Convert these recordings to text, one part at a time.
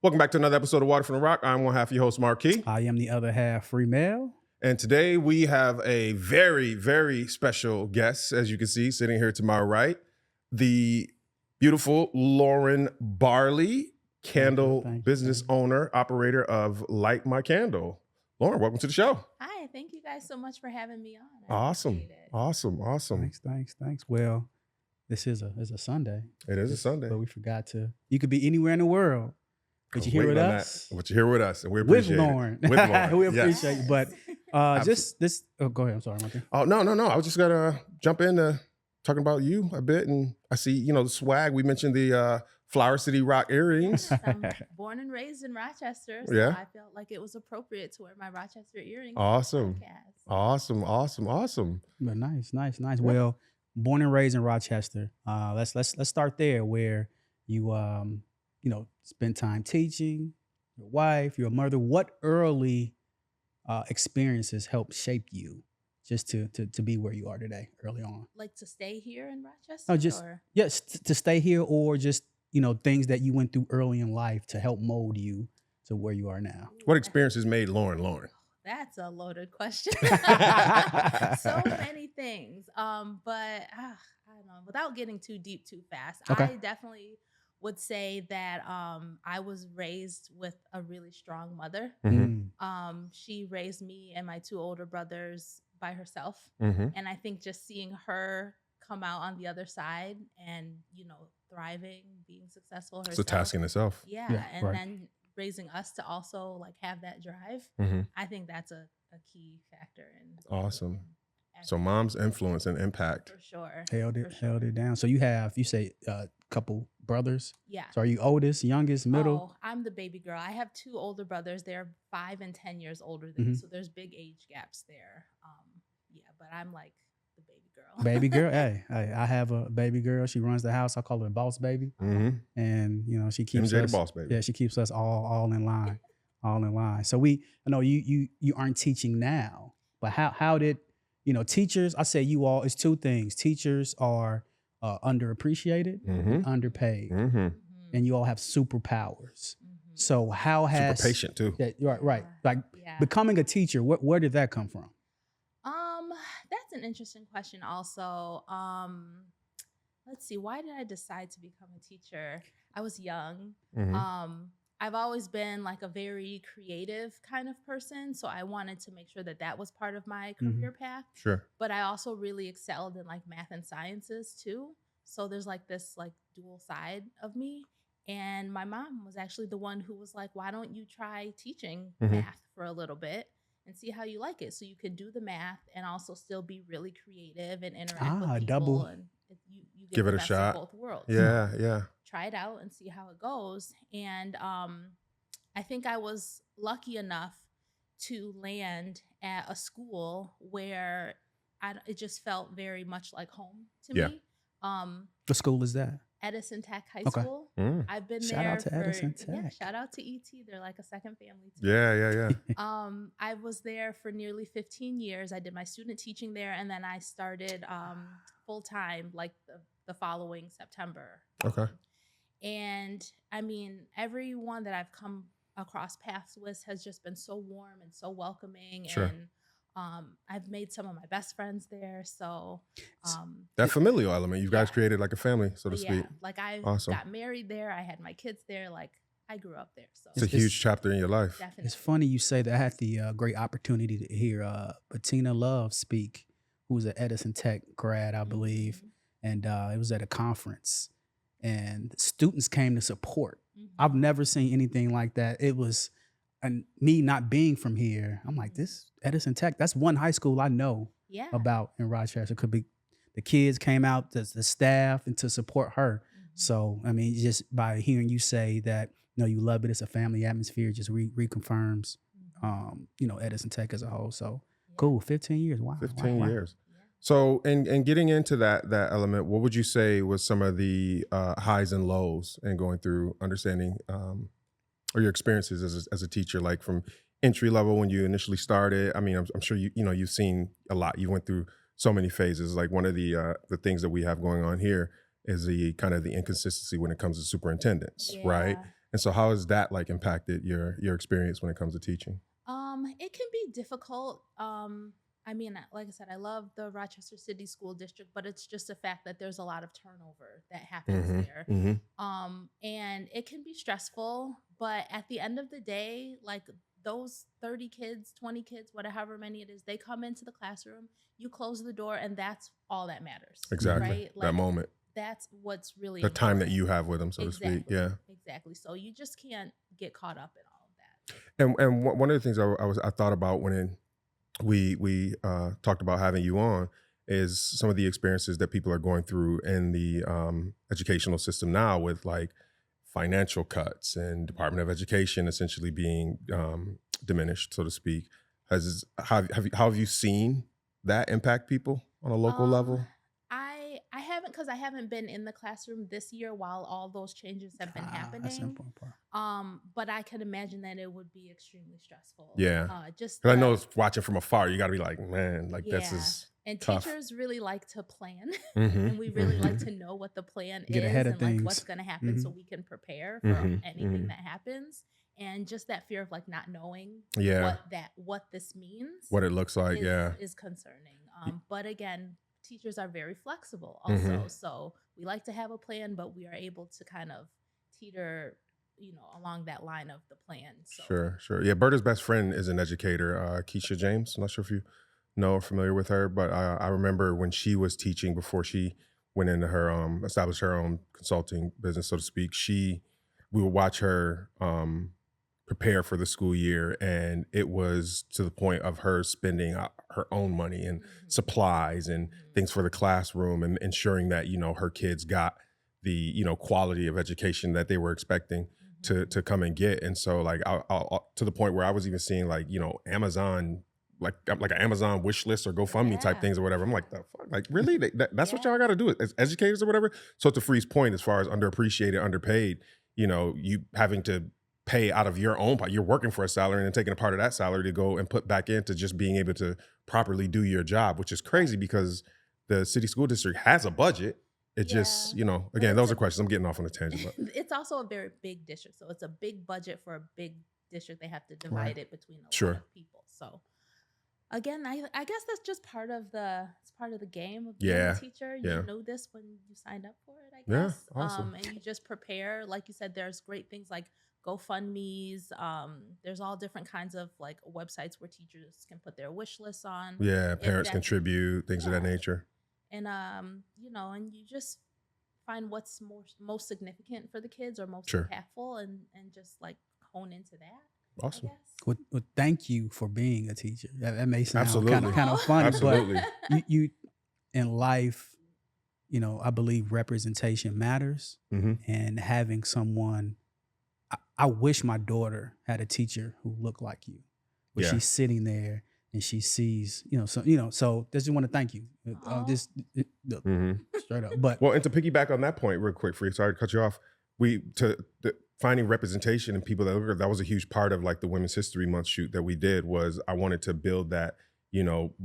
Welcome back to another episode of Water from the Rock. I'm one half of your host, Marquis. I am the other half, Free Mel. And today we have a very, very special guest, as you can see, sitting here to my right, the beautiful Lauren Barley, candle business owner, operator of Light My Candle. Lauren, welcome to the show. Hi, thank you guys so much for having me on. Awesome. Thanks. Well, this is a Sunday. It is a Sunday. But we forgot to, you could be anywhere in the world. But you're here with us. But you're here with us, and we appreciate with Lauren. With Lauren. We appreciate you. But just this. Oh, go ahead. I'm sorry, Martin. Oh no. I was just gonna jump into talking about you a bit, and I see the swag. We mentioned the Flower City Rock earrings. Yes, I'm born and raised in Rochester, so yeah. I felt like it was appropriate to wear my Rochester earrings. Awesome. But nice. Yeah. Well, born and raised in Rochester. Let's start there, where you spend time teaching, your wife, your mother. What early experiences helped shape you just to be where you are today early on? Like to stay here in Rochester? No, yes, to stay here, or just, things that you went through early in life to help mold you to where you are now. What experiences made Lauren? That's a loaded question. So many things. But I don't know, without getting too deep too fast, okay. I definitely would say that I was raised with a really strong mother. Mm-hmm. She raised me and my two older brothers by herself. Mm-hmm. And I think just seeing her come out on the other side and, thriving, being successful herself. It's a task in itself. Yeah. And then raising us to also have that drive. Mm-hmm. I think that's a key factor. Awesome. So mom's influence and impact. For sure. Held it down. So you say a couple brothers? Yeah. So are you oldest, youngest, middle? Oh, I'm the baby girl. I have two older brothers. They're 5 and 10 years older than me. So there's big age gaps there. But I'm like the baby girl. Baby girl? Hey, I have a baby girl. She runs the house. I call her Boss Baby. Mm-hmm. And, she keeps MJ us. the Boss Baby. Yeah, she keeps us all in line. All in line. So I know you aren't teaching now, but how did, teachers, I say you all, it's two things. Teachers are underappreciated, and underpaid, and you all have superpowers. So how has super patient too? Yeah, right. Like becoming a teacher, where did that come from? That's an interesting question. Also, let's see. Why did I decide to become a teacher? I was young. I've always been like a very creative kind of person. So I wanted to make sure that was part of my career path. Sure. But I also really excelled in math and sciences too. So there's this dual side of me. And my mom was actually the one who was like, why don't you try teaching math for a little bit and see how you like it? So you can do the math and also still be really creative and interact with people. Double. And you get give it a best shot. of both worlds. Yeah. Try it out and see how it goes. And I think I was lucky enough to land at a school where it just felt very much like home to me. What school is that? Edison Tech High Okay. School. I've been Shout there out to Edison Tech. Yeah, shout out to ET. They're like a second family to Yeah. I was there for nearly 15 years. I did my student teaching there, and then I started full time the following September. Okay. And I mean, everyone that I've come across paths with has just been so warm and so welcoming. Sure. And I've made some of my best friends there. So that familial element, you guys created like a family, so to speak. I Awesome. got married there. I had my kids there. I grew up there. So it's a huge chapter in your life. Definitely. It's funny you say that. I had the great opportunity to hear Bettina Love speak, who's an Edison Tech grad, I believe. And it was at a conference. And students came to support. I've never seen anything like that. It was, and me not being from here, I'm like, this Edison Tech, that's one high school I know about in Rochester. Could be the kids came out, the staff, and to support her. So, I mean, just by hearing you say that you love it. It's a family atmosphere. Just reconfirms, Edison Tech as a whole. So cool. 15 years. Wow. 15 wow. years. So, and getting into that element, what would you say was some of the highs and lows in going through understanding or your experiences as a teacher, like from entry level when you initially started? I mean, I'm sure you've seen a lot. You went through so many phases. Like one of the things that we have going on here is the kind of the inconsistency when it comes to superintendents, right? And so, how has that like impacted your experience when it comes to teaching? It can be difficult. I mean, like I said, I love the Rochester City School District, but it's just a fact that there's a lot of turnover that happens there. And it can be stressful, but at the end of the day, like those 30 kids, 20 kids, whatever many it is, they come into the classroom, you close the door, and that's all that matters. Exactly. Right? Like, that moment. That's what's really the time that you have with them, so to speak. Yeah. Exactly. So you just can't get caught up in all of that. And one of the things I thought about when we talked about having you on is some of the experiences that people are going through in the educational system now with like financial cuts and Department of Education essentially being diminished, so to speak. How have you seen that impact people on a local level? I haven't, because I haven't been in the classroom this year while all those changes have been happening. That's the important part. But I could imagine that it would be extremely stressful. Yeah. Because I know watching from afar, you got to be like, man, like this is and tough. Teachers really like to plan, and we really like to know what the plan Get is ahead of and things. like what's going to happen, so we can prepare for anything that happens. And just that fear of like not knowing what this means, what it looks like, is concerning. But again, teachers are very flexible also. So we like to have a plan, but we are able to kind of teeter, along that line of the plan. So. Sure. Yeah, Berta's best friend is an educator, Keisha James. I'm not sure if you know or familiar with her, but I remember when she was teaching before she went into her, established her own consulting business, so to speak, we would watch her prepare for the school year, and it was to the point of her spending her own money and supplies and things for the classroom and ensuring that her kids got the quality of education that they were expecting to come and get. And so like I'll to the point where I was even seeing like Amazon, like an Amazon wish list or GoFundMe type things or whatever. I'm like, the fuck? Like really? That's what y'all got to do as educators or whatever. So to Free's point, as far as underappreciated, underpaid, you having to pay out of your own part. You're working for a salary and then taking a part of that salary to go and put back into just being able to properly do your job, which is crazy because the city school district has a budget. It just, again, those are questions. I'm getting off on a tangent. But. It's also a very big district. So it's a big budget for a big district. They have to divide it between a lot of people. So again, I guess that's just part of the game of being a teacher. You know this when you signed up for it, I guess. Yeah, awesome. And you just prepare. Like you said, there's great things like GoFundMe's. There's all different kinds of like websites where teachers can put their wish lists on. Yeah, parents contribute, things of that nature. And and you just find what's most significant for the kids or most impactful, and just like hone into that. Awesome. Well, thank you for being a teacher. That may sound Absolutely. kind of funny, Absolutely. but you in life, I believe representation matters, and having someone. I wish my daughter had a teacher who looked like you, where she's sitting there and she sees, so just want to thank you. Straight up. But well, and to piggyback on that point real quick, sorry to cut you off. Finding representation and people that was a huge part of like the Women's History Month shoot that we did. Was I wanted to build that,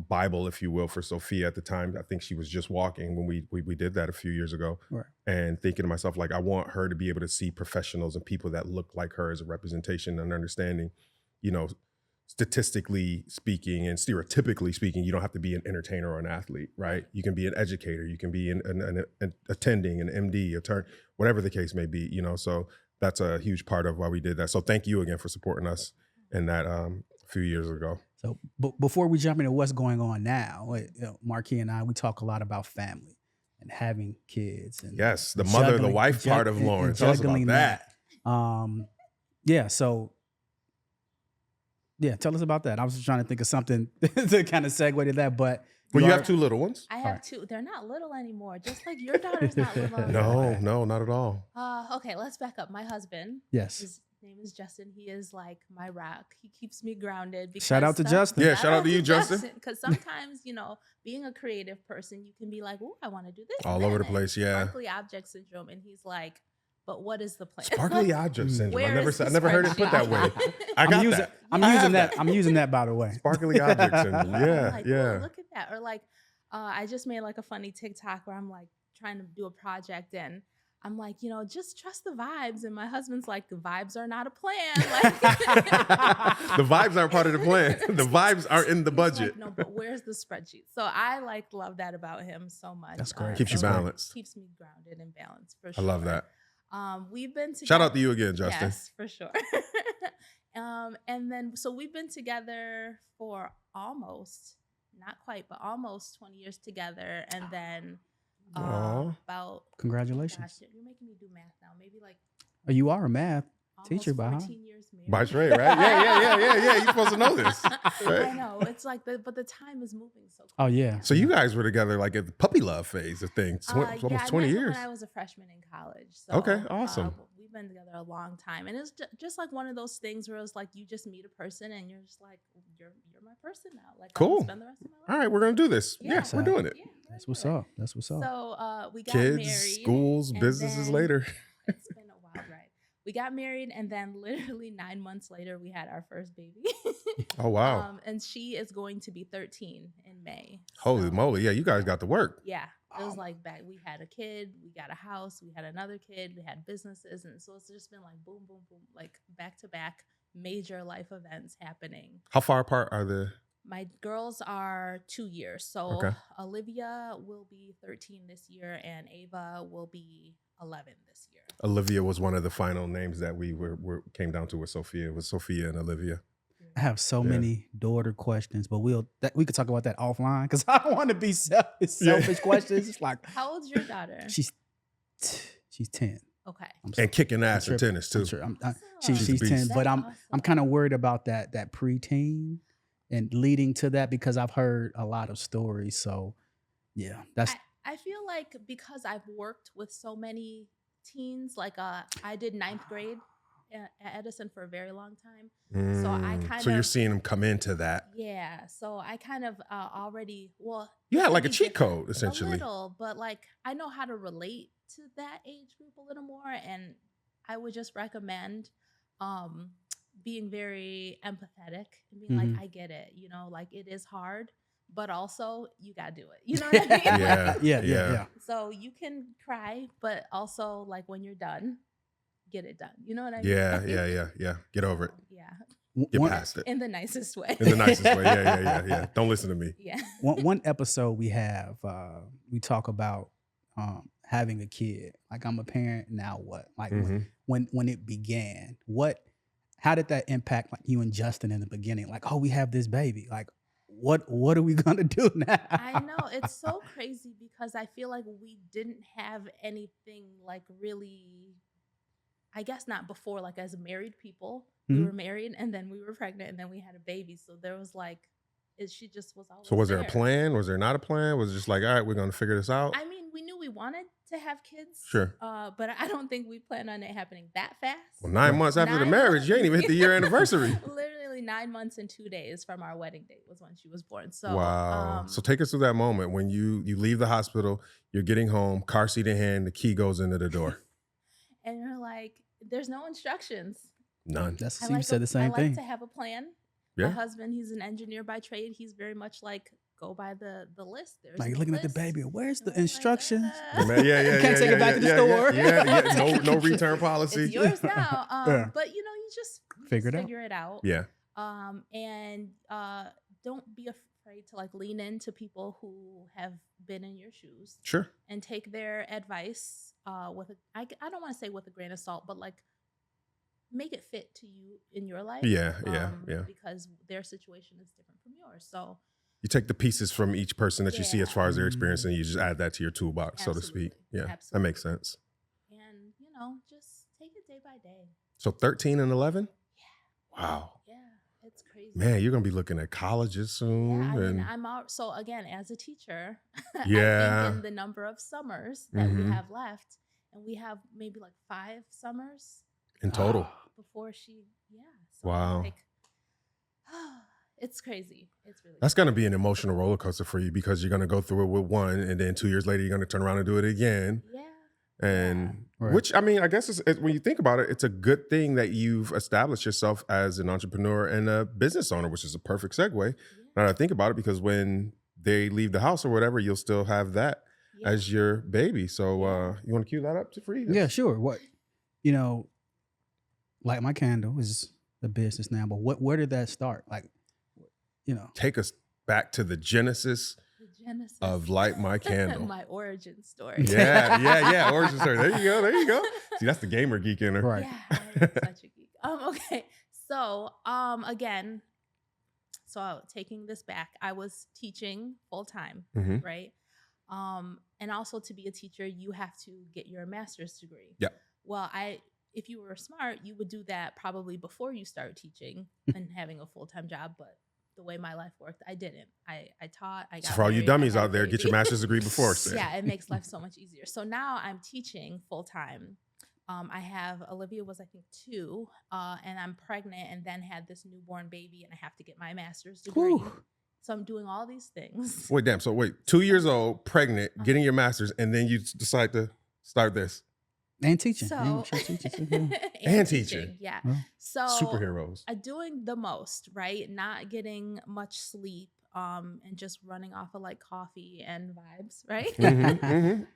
Bible, if you will, for Sophia at the time. I think she was just walking when we did that a few years ago. Right. And thinking to myself, like, I want her to be able to see professionals and people that look like her as a representation and understanding, statistically speaking and stereotypically speaking, you don't have to be an entertainer or an athlete, right? You can be an educator, you can be an attending, an MD, attorney, whatever the case may be, So that's a huge part of why we did that. So thank you again for supporting us in that a few years ago. So before we jump into what's going on now, Marquis and I, we talk a lot about family and having kids. And yes, the mother, the wife part of Lauren. Tell us about that. Tell us about that. I was just trying to think of something to kind of segue to that, but Well, you have are- 2 little ones. I have Alright. 2. They're not little anymore. Just like your daughter's not little No, anymore. no, not at all. Okay, let's back up. My husband, Yes. his name is Justin. He is like my rock. He keeps me grounded. Because Shout out to Justin. Yeah, shout out to you, Justin. Because sometimes, being a creative person, you can be like, "Oh, I want to do this." All over the place, yeah. Sparkly object syndrome, and he's like, "But what is the plan?" Sparkly object syndrome. Where I is never the heard it put that way. spreadsheet? I got using, that. I'm I using have that. I'm using that, by the way. Sparkly object syndrome. Yeah, Like, yeah. "Oh, look at that." Or like, I just made like a funny TikTok where I'm like trying to do a project and I'm like, just trust the vibes. And my husband's like, the vibes are not a plan. Like, The vibes aren't part of the plan. The vibes are in the he's budget. like, no, but where's the spreadsheet? So I love that about him so much. That's great. Keeps you so it balanced. Keeps me grounded and balanced for I sure. love that. We've been together. Shout out to you again, Justin. Yes, for sure. And then, so we've been together for almost, not quite, but almost 20 years together. And then Aw. about, Congratulations. gosh, you're making me do math now. Maybe like Oh, you are a math almost teacher, by huh? 14 years married. By trade, right? Yeah. You're supposed to know this. I Right? know. It's like, but the time is moving so quick. Oh yeah. So you guys were together like at the puppy love phase of things. Almost I 20 met him years. when I was a freshman in college. So, Okay, awesome. We've been together a long time, and it's just like one of those things where it's like you just meet a person, and you're just like, you're my person now. Like, I'm Cool. gonna spend the rest of my life. All right, we're going to do this. Yeah, Yeah. we're doing it. Yeah, we're That's gonna what's do it. up. That's what's up. So we got Kids, married. schools, and businesses then- later. It's been a wild ride. We got married, and then literally 9 months later, we had our first baby. Oh, wow. And she is going to be 13 in May. Holy So, moly. Yeah, you guys got to work. Yeah, it was Oh. like back. We had a kid, we got a house, we had another kid, we had businesses, and so it's just been like boom, boom, boom, like back to back major life events happening. How far apart are the? My girls are 2 years, so Okay. Olivia will be 13 this year, and Ava will be 11 this year. Olivia was one of the final names that we came down to with Sophia. It was Sophia and Olivia. I have so Yeah. many daughter questions, but we could talk about that offline because I don't want to be selfish questions. It's like How old's your daughter? she's 10. Okay. I'm And kicking ass I'm in tripping. tennis I'm too. sure. Awesome. She's a 10, beast. but That's I'm awesome. kind of worried about that preteen and leading to that because I've heard a lot of stories. So yeah, that's I feel like because I've worked with so many teens, like I did 9th grade at Edison for a very long time. So I kind So you're of- seeing them come into that. Yeah, so I kind of already, well, You it had could like a be cheat different code, essentially. A little, but like I know how to relate to that age group a little more, and I would just recommend being very empathetic and being like, I get it, like it is hard, but also you gotta do it. You know what I mean? Yeah. Like, yeah. so you can cry, but also like when you're done, get it done. You know what I mean? Yeah. Get over it. Yeah, Get One- past it. in the nicest way. In the nicest way. Yeah. Don't listen to me. Yeah. one episode we have, we talk about having a kid. Like I'm a parent now. What like Mhm. when it began? How did that impact like you and Justin in the beginning? Like, oh, we have this baby. Like, what are we gonna do now? I know it's so crazy because I feel like we didn't have anything like really, I guess not before, like as married people. We Mhm. were married and then we were pregnant and then we had a baby. So there was like, she just was always So was there a there. plan? Was there not a plan? Was it just like, all right, we're going to figure this out? I mean, we knew we wanted to have kids. Sure. But I don't think we planned on it happening that fast. Well, 9 months after the 9 marriage, you ain't even hit the year anniversary. Literally 9 months and 2 days from our wedding date was when she was born. So Wow. So take us through that moment when you leave the hospital, you're getting home, car seat in hand, the key goes into the door. and you're like, there's no instructions. None. That's I you like said the same I thing. like to have a plan. Yeah. My husband, he's an engineer by trade. He's very much like, go by the list. There's Like no looking at the list. baby. Where's the And I'm like, instructions? Yeah. You can't take it back to the store. Yeah. No return policy. It's yours now. Yeah. But you just Figure it out. figure it out. Yeah. And don't be afraid to like lean into people who have been in your shoes Sure. and take their advice with I don't want to say with a grain of salt, but like make it fit to you in your life. Yeah. Because their situation is different from yours. So You take the pieces from each person that you see as Yeah. far as their experience and you just add that to your toolbox, so to speak. Absolutely. Yeah. That Absolutely. makes sense. and just take it day by day. So 13 and 11? Yeah. Wow. Yeah. It's crazy. Man, you're gonna be looking at colleges soon. Yeah, I mean, and I'm out. So again, as a teacher, I yeah. think in the number of summers that we have left, and we have maybe like 5 summers in total. before she, So Wow. like, it's crazy. It's really. That's gonna be an emotional roller coaster for you because you're gonna go through it with one, and then 2 years later you're gonna turn around and do it again. Yeah. And Right. which, I mean, I guess when you think about it, it's a good thing that you've established yourself as an entrepreneur and a business owner, which is a perfect segue. Now that I think about it, because when they leave the house or whatever, you'll still have that as your baby. So you want to cue that up for you? Yeah, sure. What, Light My Candle is a business now, but where did that start? Like, Take us back to the genesis of Light My Candle. My origin story. Yeah. Origin story. There you go. See, that's the gamer geek in her. Right. Yeah, I'm such a geek. Okay. So, again, taking this back, I was teaching full time, right? And also to be a teacher, you have to get your master's degree. Yeah. Well, if you were smart, you would do that probably before you start teaching and having a full-time job, but the way my life worked, I didn't. I taught. I got So for all you married, dummies I had out a there, get your baby. master's degree before. Yeah, it makes life so much easier. So now I'm teaching full time. I have Olivia was I think 2, and I'm pregnant, and then had this newborn baby, and I have to get my master's degree. Whew. So I'm doing all these things. Wait, damn. So 2 years old, pregnant, getting your master's, and then you decide to start this. And teaching. So She teaches. And teaching. Yeah. Well, So Superheroes. doing the most, right? Not getting much sleep, and just running off of like coffee and vibes, right? And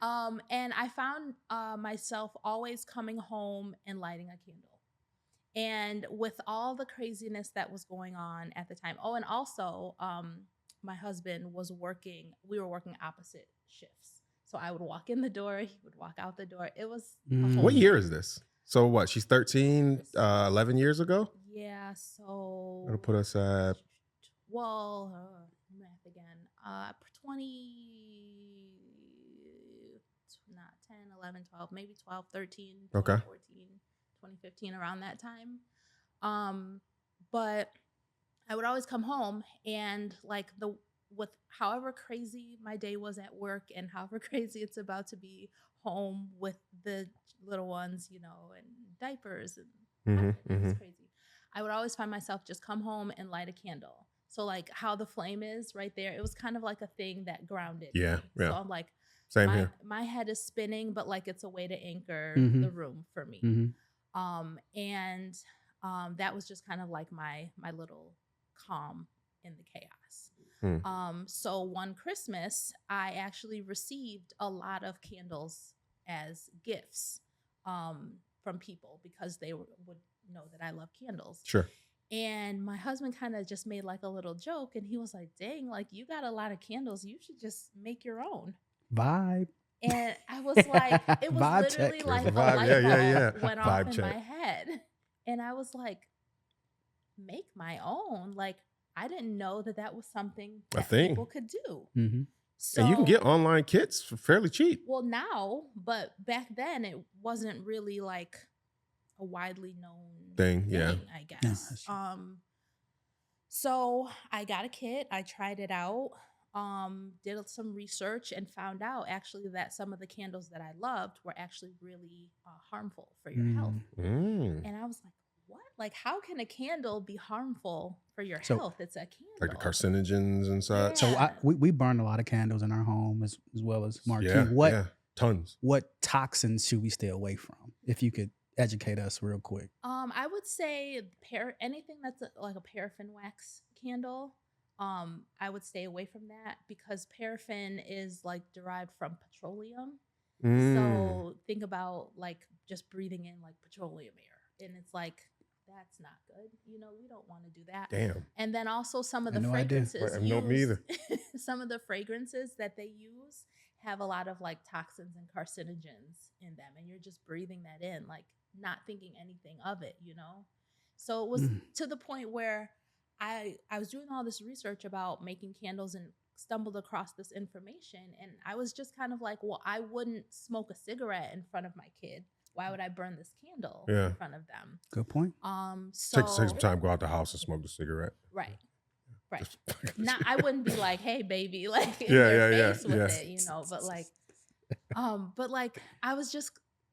I found myself always coming home and lighting a candle. And with all the craziness that was going on at the time. Oh, and also my husband was working, we were working opposite shifts. So I would walk in the door, he would walk out the door. It was a whole What year thing. is this? So what? She's 13, 11 years ago? Yeah, so That'll put us at... well, math again. not 10, 11, 12, maybe 12, 13, 14, 2015, around that time. But I would always come home and like with however crazy my day was at work and however crazy it's about to be home with the little ones, and diapers and it's crazy. I would always find myself just come home and light a candle. So like how the flame is right there, it was kind of like a thing that grounded me. So I'm like, same here. My head is spinning, but like it's a way to anchor the room for me. And that was just kind of like my little calm in the chaos. So one Christmas, I actually received a lot of candles as gifts from people because they would know that I love candles. Sure. And my husband kind of just made like a little joke, and he was like, dang, like you got a lot of candles. You should just make your own. Vibe. And I was like, it was Vibe literally check. like a Vibe, light bulb went off Vibe in check. my head. And I was like, make my own. Like, I didn't know that was something that people could do. So, and you can get online kits for fairly cheap. Well, now, but back then it wasn't really like a widely known thing, I guess. So I got a kit. I tried it out. Did some research and found out actually that some of the candles that I loved were actually really harmful for your health. And I was like, what? Like, how can a candle be harmful for your health? It's a candle. Like the carcinogens and such. So we burn a lot of candles in our home as well as Marquis. Tons. What toxins should we stay away from? If you could educate us real quick. I would say anything that's like a paraffin wax candle. I would stay away from that because paraffin is like derived from petroleum. So think about like just breathing in like petroleum air, and it's like that's not good. We don't want to do that. Damn. And then also some of the No fragrances. No, me either. Some of the fragrances that they use have a lot of like toxins and carcinogens in them, and you're just breathing that in, like not thinking anything of it, So it was to the point where I was doing all this research about making candles and stumbled across this information, and I was just kind of like, well, I wouldn't smoke a cigarette in front of my kid. why would I burn this candle Yeah. in front of them? Good point. So Take some time, go out the house and smoke the cigarette. right. Not, I wouldn't be like, hey baby, like in Yeah, your yeah, face yeah, with yeah. it, you know, but like I was just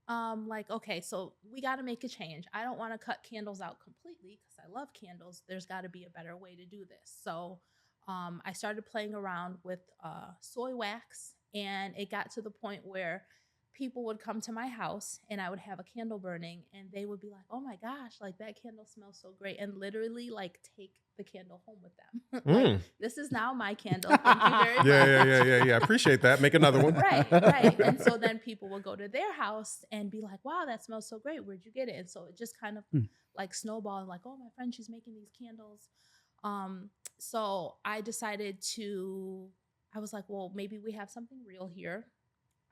like, okay, so we got to make a change. I don't want to cut candles out completely because I love candles. There's got to be a better way to do this. So I started playing around with soy wax, and it got to the point where people would come to my house and I would have a candle burning and they would be like, oh my gosh, like that candle smells so great, and literally like take the candle home with them. Like, this is now my candle. Thank you very much. Yeah. Appreciate that. Make another one. Right. And so then people would go to their house and be like, wow, that smells so great. Where'd you get it? And so it just kind of like snowballed, like, oh, my friend, she's making these candles. So I decided I was like, well, maybe we have something real here.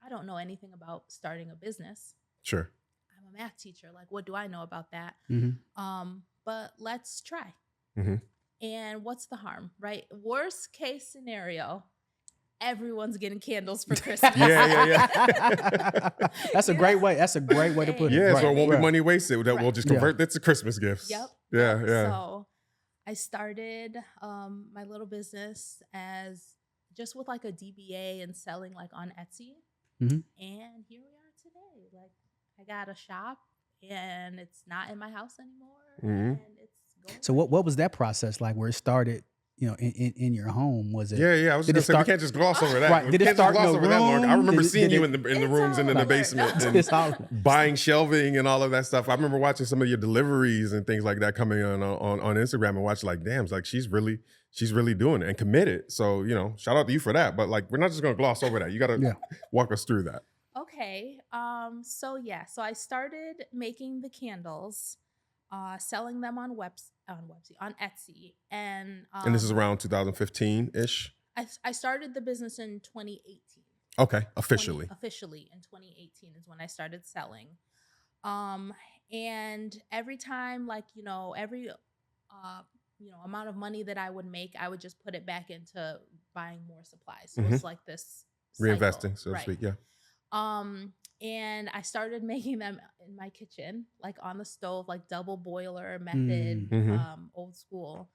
I don't know anything about starting a business. Sure. I'm a math teacher. Like, what do I know about that? But let's try. And what's the harm, right? Worst case scenario, everyone's getting candles for Christmas. Yeah. That's a great way. That's a great way to put it. Yeah, Right. so it won't be money wasted. That we'll just convert that to Christmas gifts. Yep. Yeah. So I started my little business as just with like a DBA and selling like on Etsy. And here we are today. Like, I got a shop and it's not in my house anymore. And it's going. So what was that process like where it started, you know, in your home? Was it? Yeah. I was just gonna say, we can't just gloss over that. Right. Did it start in the room? I remember seeing you in the It's rooms and in all the basement and buying shelving and all of that stuff. I remember watching some of your deliveries and things like that coming on Instagram and watching like, damn, like she's really doing it and committed. So, you know, shout out to you for that. But like, we're not just gonna gloss over that. You gotta walk us through that. Okay. So I started making the candles, selling them on Etsy, and this is around 2015-ish. I started the business in 2018. Okay, officially in 2018 is when I started selling. And every time, like, you know, every amount of money that I would make, I would just put it back into buying more supplies. So it's like this reinvesting, cycle, so to speak. Yeah. And I started making them in my kitchen, like on the stove, like double boiler method, old school.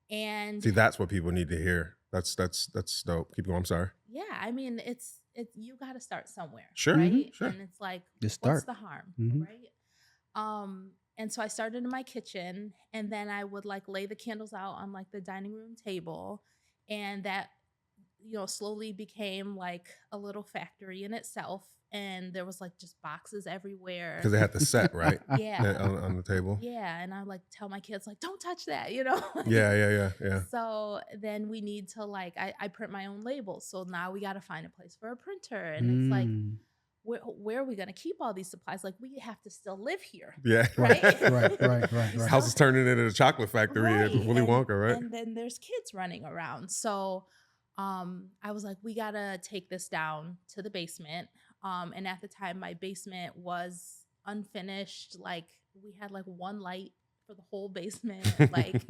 And see, that's what people need to hear. That's dope. Keep going. I'm sorry. Yeah, I mean, it's you got to start somewhere, sure, right? Sure. And it's like, what's the harm, Mm-hmm. right? And so I started in my kitchen, and then I would like lay the candles out on like the dining room table, and that, you know, slowly became like a little factory in itself. And there was like just boxes everywhere. Because they had the set, right? Yeah. on the table. Yeah. And I like tell my kids, like, don't touch that, you know? Yeah. So then we need to like, I print my own labels. So now we got to find a place for a printer. And it's like, where are we going to keep all these supplies? Like, we have to still live here. Yeah. Right. Right. House is turning into a chocolate factory at Willy Wonka, right? And then there's kids running around. So I was like, we got to take this down to the basement. And at the time, my basement was unfinished. Like, we had like one light for the whole basement. Like,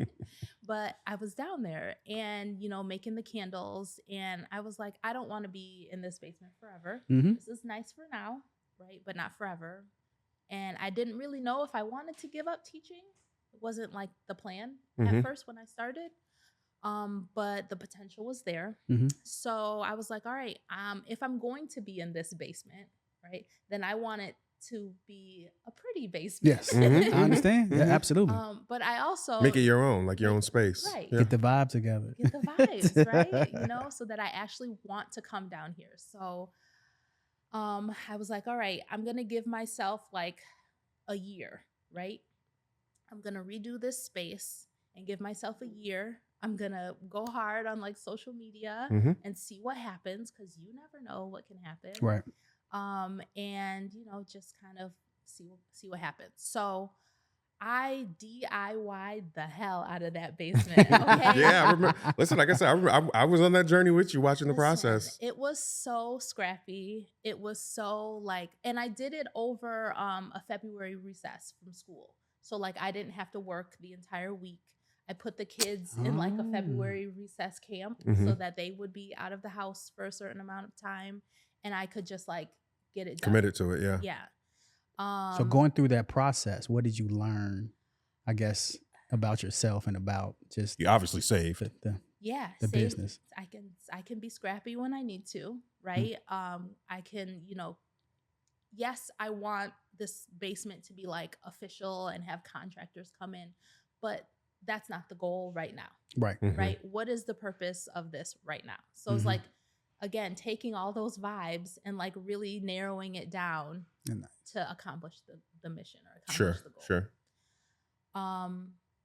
but I was down there and, you know, making the candles. And I was like, I don't want to be in this basement forever. This is nice for now, right? But not forever. And I didn't really know if I wanted to give up teaching. It wasn't like the plan at first when I started. But the potential was there. So I was like, all right, if I'm going to be in this basement, right, then I want it to be a pretty basement. Yes. I understand. Yeah, absolutely. But I also make it your own, like your own space. Right. Get the vibe together. Get the vibes, right? You know, so that I actually want to come down here. So I was like, all right, I'm gonna give myself like a year, right? I'm gonna redo this space and give myself a year. I'm going to go hard on like social media and see what happens, because you never know what can happen. Right. And, you know, just kind of see what happens. So I DIY'd the hell out of that basement. Okay. Yeah, I remember. Listen, like I said, I was on that journey with you, watching the process. It was so scrappy. It was so like, and I did it over a February recess from school. So like, I didn't have to work the entire week. I put the kids in like a February recess camp so that they would be out of the house for a certain amount of time, and I could just like get it done. Committed to it, yeah. Yeah. So going through that process, what did you learn, I guess, about yourself and about just You obviously saved. the saved. business? I can be scrappy when I need to, right? I can, yes, I want this basement to be like official and have contractors come in, but that's not the goal right now. Right. Right? What is the purpose of this right now? So it's like, again, taking all those vibes and like really narrowing it down to accomplish the mission or accomplish the goal. Sure.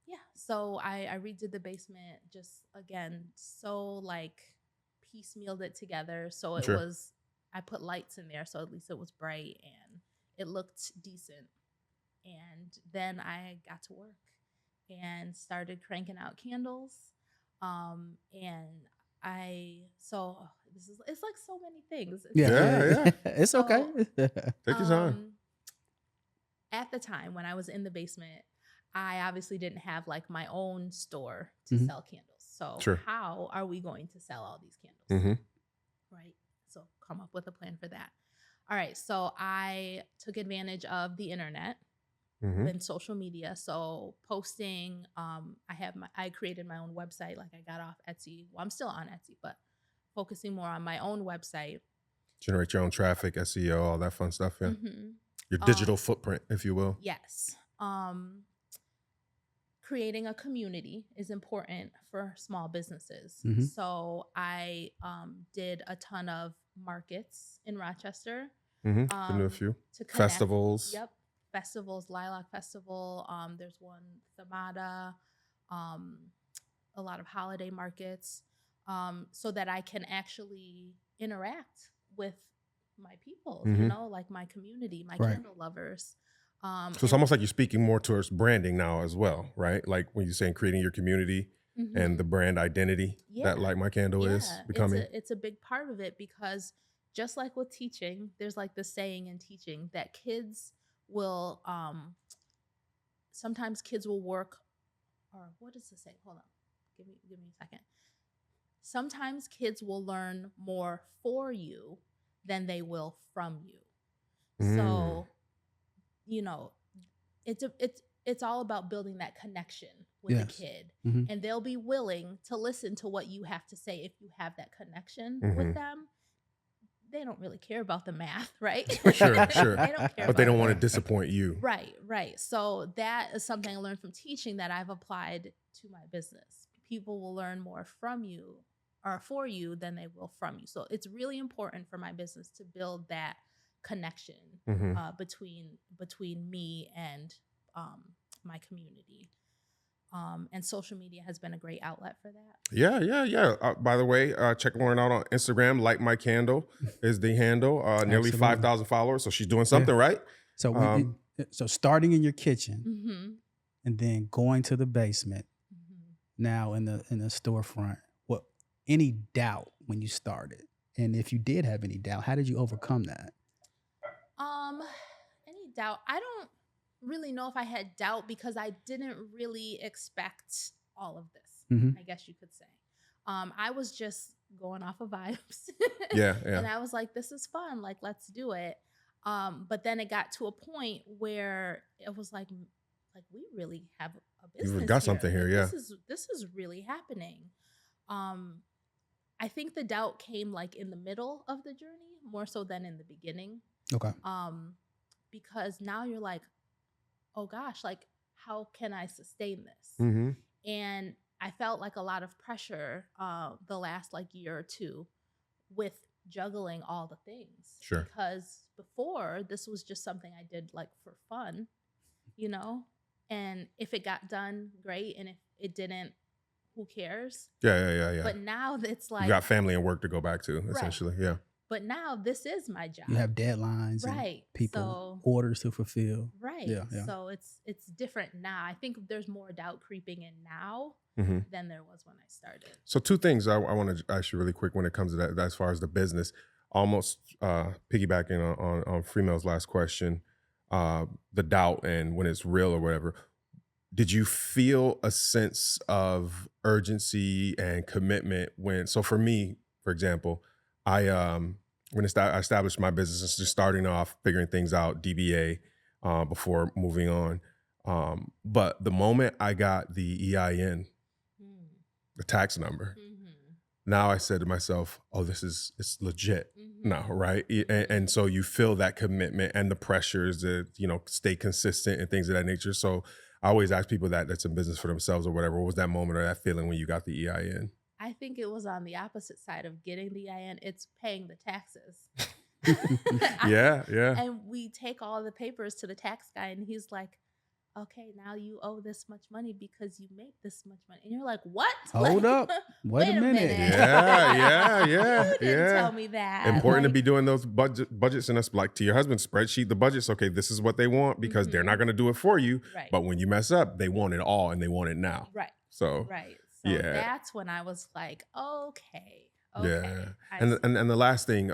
Yeah. So I redid the basement, just again, so like piecemealed it together. So it was, I put lights in there, so at least it was bright and it looked decent. And then I got to work and started cranking out candles. It's like so many things. Yeah. It's okay. Take your time. At the time when I was in the basement, I obviously didn't have like my own store to sell candles. So how are we going to sell all these candles? Right. So come up with a plan for that. All right. So I took advantage of the internet and social media. So posting, I created my own website. Like I got off Etsy. Well, I'm still on Etsy, but focusing more on my own website. Generate your own traffic, SEO, all that fun stuff. Yeah. Your digital footprint, if you will. Yes. Creating a community is important for small businesses. So I did a ton of markets in Rochester. Been to a few. To connect. Festivals. Yep. Festivals, Lilac Festival. There's one, Thamada. A lot of holiday markets. So that I can actually interact with my people, like my community, my candle lovers. So it's almost like you're speaking more towards branding now as well, right? Like when you're saying creating your community and the brand identity that Like My Candle is becoming. It's a big part of it, because just like with teaching, there's like the saying in teaching that kids will, sometimes kids will work, or what does it say? Hold on, give me a second. Sometimes kids will learn more for you than they will from you. So, it's all about building that connection with the kid, and they'll be willing to listen to what you have to say if you have that connection with them. They don't really care about the math, right? Sure. They don't care But they don't want to that. disappoint you. Right. So that is something I learned from teaching that I've applied to my business. People will learn more from you or for you than they will from you. So it's really important for my business to build that connection between me and my community. And social media has been a great outlet for that. Yeah. By the way, check Lauren out on Instagram. Like My Candle is the handle. Nearly 5,000 followers. So she's doing something right. So so starting in your kitchen and then going to the basement, now in the storefront. What, any doubt when you started? And if you did have any doubt, how did you overcome that? Any doubt? I don't really know if I had doubt, because I didn't really expect all of this. I guess you could say. I was just going off of vibes. Yeah. And I was like, this is fun. Like, let's do it. But then it got to a point where it was like we really have a business. You've got something here, yeah. This is really happening. I think the doubt came like in the middle of the journey, more so than in the beginning. Okay. Because now you're like, oh gosh, like how can I sustain this? And I felt like a lot of pressure the last like year or two with juggling all the things. Sure. Because before, this was just something I did like for fun, and if it got done, great, and if it didn't, who cares? Yeah. But now it's like, you got family and work to go back to, essentially. Yeah. But now this is my job. You have deadlines, and people, orders to fulfill. Right. Yeah. So it's different now. I think there's more doubt creeping in now than there was when I started. So two things I want to ask you really quick when it comes to that as far as the business, almost piggybacking on Fremel's last question, the doubt and when it's real or whatever. Did you feel a sense of urgency and commitment so for me, for example, when I established my business, just starting off, figuring things out, DBA, before moving on. But the moment I got the EIN, the tax number, now I said to myself, oh, it's legit now, right? And so you feel that commitment and the pressures to, stay consistent and things of that nature. So I always ask people that's in business for themselves or whatever. What was that moment or that feeling when you got the EIN? I think it was on the opposite side of getting the EIN. It's paying the taxes. Yeah. And we take all the papers to the tax guy and he's like, okay, now you owe this much money because you make this much money. And you're like, what? Hold up. Wait a minute. Yeah. You didn't tell me that. Important to be doing those budgets and us like to your husband's spreadsheet, the budgets. Okay, this is what they want because they're not going to do it for you. Right. But when you mess up, they want it all and they want it now. Right. So that's when I was like, okay. Yeah. And the last thing,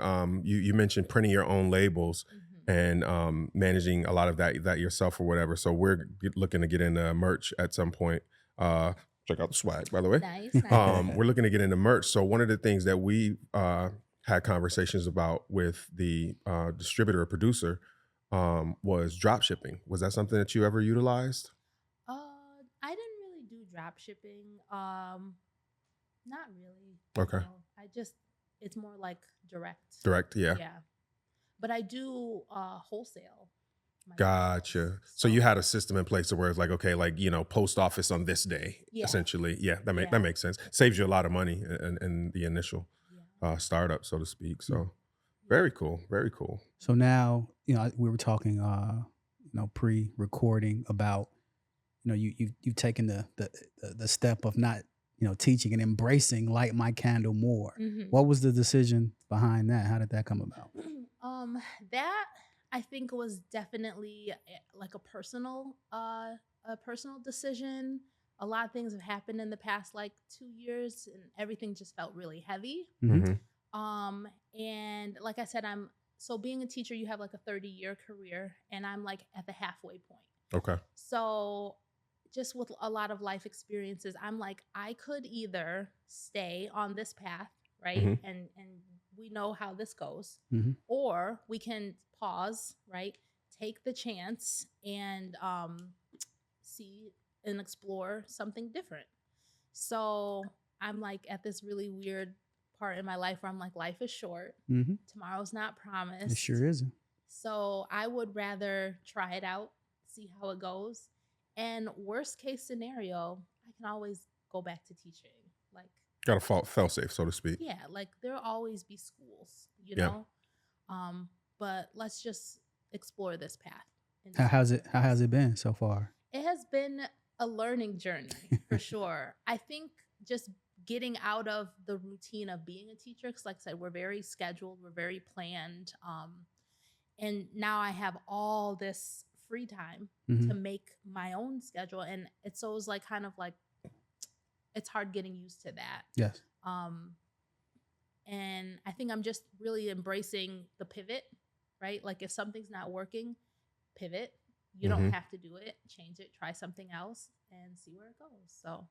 you mentioned printing your own labels. And managing a lot of that yourself or whatever. So we're looking to get into merch at some point. Check out the swag, by the way. Nice. We're looking to get into merch. So one of the things that we had conversations about with the distributor or producer was drop shipping. Was that something that you ever utilized? I didn't really do drop shipping. Not really. Okay. It's more like direct. Direct, yeah. Yeah. But I do wholesale. Gotcha. So you had a system in place where it's like, okay, like, post office on this day, essentially. Yeah, that makes sense. Saves you a lot of money in the initial startup, so to speak. So very cool. Very cool. So now, we were talking, pre-recording about, you've taken the step of not, teaching and embracing Light My Candle more. What was the decision behind that? How did that come about? That I think was definitely like a personal decision. A lot of things have happened in the past like 2 years and everything just felt really heavy. And like I said, being a teacher, you have like a 30-year career and I'm like at the halfway point. Okay. So just with a lot of life experiences, I'm like, I could either stay on this path, right? And we know how this goes, or we can pause, right? Take the chance and see and explore something different. So I'm like at this really weird part in my life where I'm like, life is short. Tomorrow's not promised. It sure isn't. So I would rather try it out, see how it goes. And worst case scenario, I can always go back to teaching. Like, got to fail safe, so to speak. Yeah, like there'll always be schools, know. But let's just explore this path. How has it been so far? It has been a learning journey for sure. I think just getting out of the routine of being a teacher, because like I said, we're very scheduled, we're very planned, and now I have all this free time to make my own schedule, and it's always like kind of like it's hard getting used to that. Yes. And I think I'm just really embracing the pivot, right? Like if something's not working, pivot. You don't have to do it. Change it. Try something else and see where it goes. So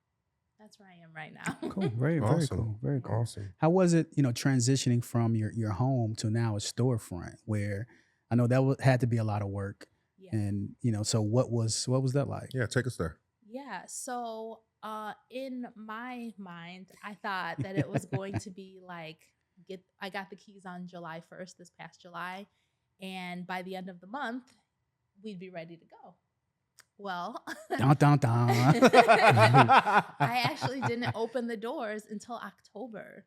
that's where I am right now. Cool. Very cool. Very cool. Awesome. How was it, transitioning from your home to now a storefront where I know that had to be a lot of work. Yeah. And, so what was that like? Yeah. Take us there. Yeah. So in my mind, I thought that it was going to be like, I got the keys on July 1st, this past July. And by the end of the month, we'd be ready to go. Well, dun, dun, dun. I actually didn't open the doors until October,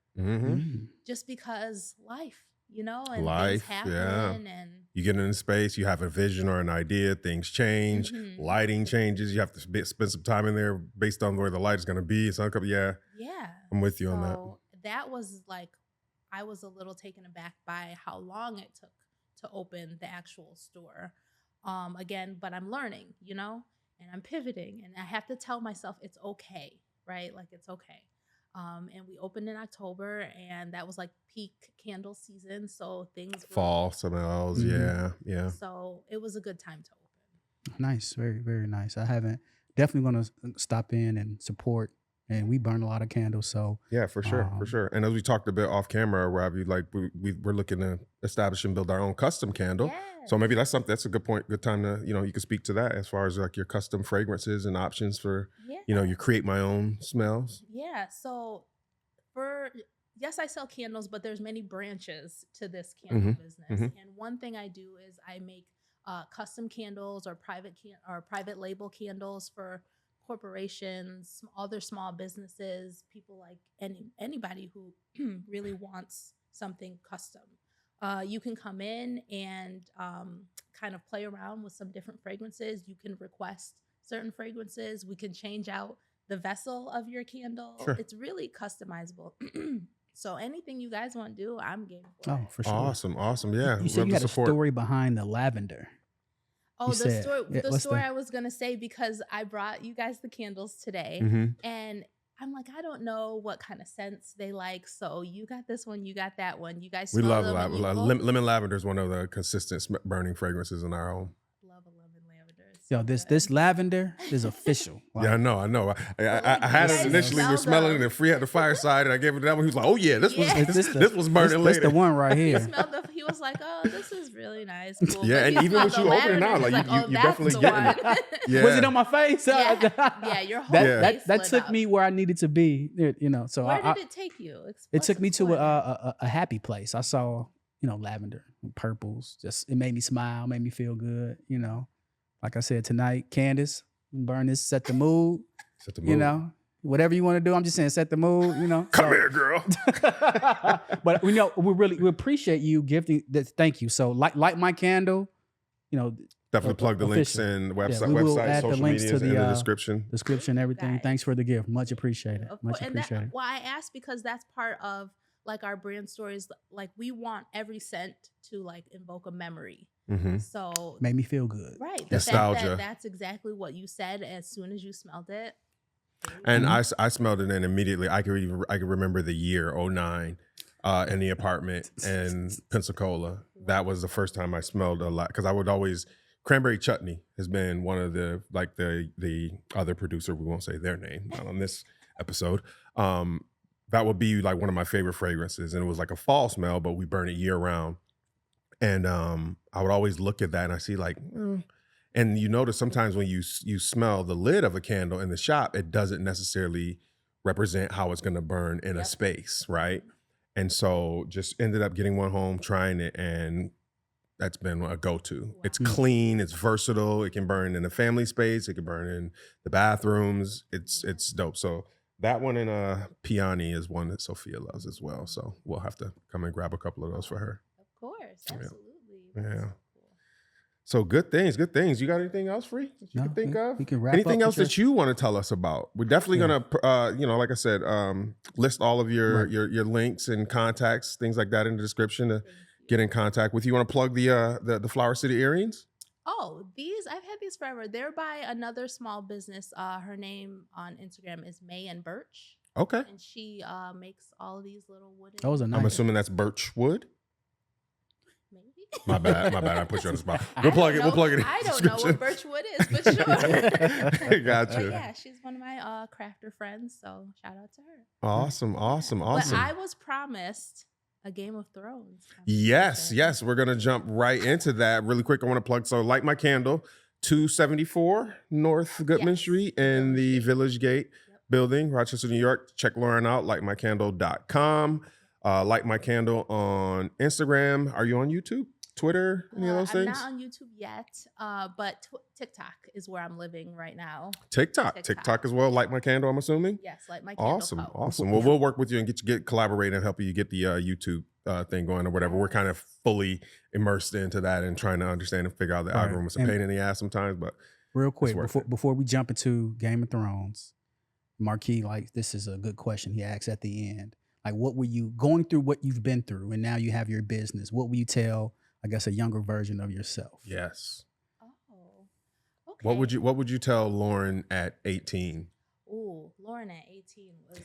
just because life, and things happen, and you get in space, you have a vision or an idea, things change, lighting changes, you have to spend some time in there based on where the light is going to be. So yeah, I'm with you on that. That was like, I was a little taken aback by how long it took to open the actual store. Again, but I'm learning, and I'm pivoting, and I have to tell myself it's okay, right? Like it's okay. And we opened in October, and that was like peak candle season. So things fall smells. Yeah. So it was a good time to open. Nice. Very, very nice. I haven't, definitely going to stop in and support. And we burn a lot of candles, so yeah, for sure. And as we talked a bit off camera, Rob, like we're looking to establish and build our own custom candle. So maybe that's something, that's a good point, good time to, you can speak to that as far as like your custom fragrances and options for, you create my own smells. Yeah. So yes, I sell candles, but there's many branches to this candle business. And one thing I do is I make custom candles or private label candles for corporations, other small businesses, people like anybody who really wants something custom. You can come in and kind of play around with some different fragrances. You can request certain fragrances. We can change out the vessel of your candle. Sure. It's really customizable. So anything you guys want to do, I'm game for. Oh, for sure. Awesome. Yeah. You said you had a story behind the lavender. Oh, the story I was going to say, because I brought you guys the candles today, and I'm like, I don't know what kind of scents they like. So you got this one, you got that one. You guys we love lemon lavender is one of the consistent burning fragrances in our home. Love a lemon lavender. Yo, this lavender is official. Wow. Yeah, I know. I had it initially. We were smelling it, and Free at the fireside, and I gave it to that one. He was like, "Oh yeah, this was burning later." This the one right here. He was like, "Oh, this is really nice." Cool. Yeah, and even when you open it out, like you definitely get it. Yeah. Was it on my face? Yeah, your whole face that took me where I needed to be. So where did it take you? It took me to a happy place. I saw lavender and purples. Just it made me smile, made me feel good. Like I said tonight, Candace, burn this, set the mood. Set the mood. Whatever you want to do. I'm just saying, set the mood. Come here, girl. But we appreciate you gifting this. Thank you. So light my candle. Definitely plug the links and website, social media in the description. Description, everything. Thanks for the gift. Much appreciated. Much appreciated. Well, I asked because that's part of like our brand stories. Like we want every scent to like invoke a memory. So made me feel good. Right. Nostalgia. That's exactly what you said as soon as you smelled it. And I smelled it and immediately I could remember the year 2009 in the apartment in Pensacola. That was the first time I smelled a lot, because I would always Cranberry Chutney has been one of the other producer, we won't say their name, not on this episode. That would be like one of my favorite fragrances, and it was like a fall smell, but we burn it year round. And I would always look at that and I see like, and you notice sometimes when you smell the lid of a candle in the shop, it doesn't necessarily represent how it's going to burn in a space, right? And so just ended up getting one home, trying it, and that's been a go-to. Wow. It's clean, it's versatile, it can burn in a family space, it can burn in the bathrooms. It's dope. So that one in Peony is one that Sophia loves as well. So we'll have to come and grab a couple of those for her. Of course, absolutely. Yeah. So good things. You got anything else, Free, that you can think of? We can wrap anything up else that you want to tell us about? We're definitely gonna, like I said, list all of your links and contacts, things like that in the description to get in contact with you. Want to plug the Flower City earrings? Oh, I've had these forever. They're by another small business. Her name on Instagram is May and Birch. Okay. And she makes all of these little wooden. Those are nice. I'm assuming that's birch wood. Maybe. My bad. I put you on the spot. We'll plug it in. I don't know what birch wood is, but sure. Gotcha. But yeah, she's one of my crafter friends, so shout out to her. Awesome. But I was promised a Game of Thrones. Yes. We're gonna jump right into that really quick. I want to plug. So, Light My Candle, 274 North Goodman Street in the Village Gate building, Rochester, New York. Check Lauren out, lightmycandle.com. Light My Candle on Instagram. Are you on YouTube, Twitter, any of those things? I'm not on YouTube yet, but TikTok is where I'm living right now. TikTok as well. Light My Candle, I'm assuming. Yes, Light My Candle. Awesome. Well, we'll work with you and get collaborate and help you get the YouTube thing going or whatever. We're kind of fully immersed into that and trying to understand and figure out the algorithm. It's a pain in the ass sometimes, but real quick before we jump into Game of Thrones, Marquis, like this is a good question he asks at the end. Like, what were you going through? What you've been through, and now you have your business. What will you tell, I guess, a younger version of yourself? Yes. Oh, okay. What would you tell Lauren at 18? Ooh, Lauren at 18 was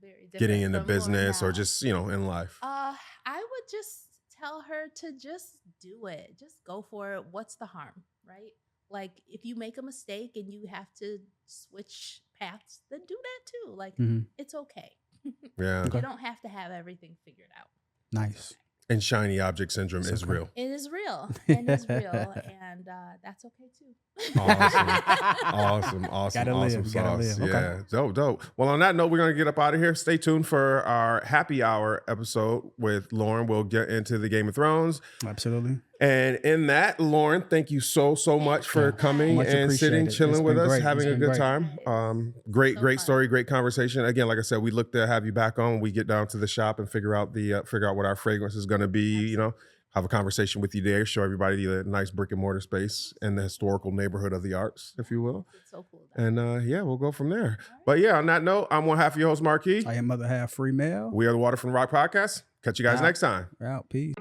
very different. Getting into business or just in life. I would just tell her to just do it. Just go for it. What's the harm, right? Like, if you make a mistake and you have to switch paths, then do that too. Like, it's okay. Yeah. You don't have to have everything figured out. Nice. And shiny object syndrome is real. It is real. It is real. And that's okay too. Awesome. Gotta live. Sauce. Okay. Yeah, dope. Well, on that note, we're going to get up out of here. Stay tuned for our happy hour episode with Lauren. We'll get into the Game of Thrones. Absolutely. And in that, Lauren, thank you so much for coming Much and sitting, appreciated. chilling It's with been us, great. having It's a been good great. time. Great fun. story, great conversation. Again, like I said, we look to have you back on when we get down to the shop and figure out what our fragrance is going to be. You know, have a conversation with you there, show everybody the nice brick and mortar space and the historical neighborhood of the arts, if you will. It's so cool. And we'll go from there. But yeah, on that note, I'm one half of your host, Marquis. I am other half free male. We are the Waterfront Rock Podcast. Catch you guys next time. We're out. Peace.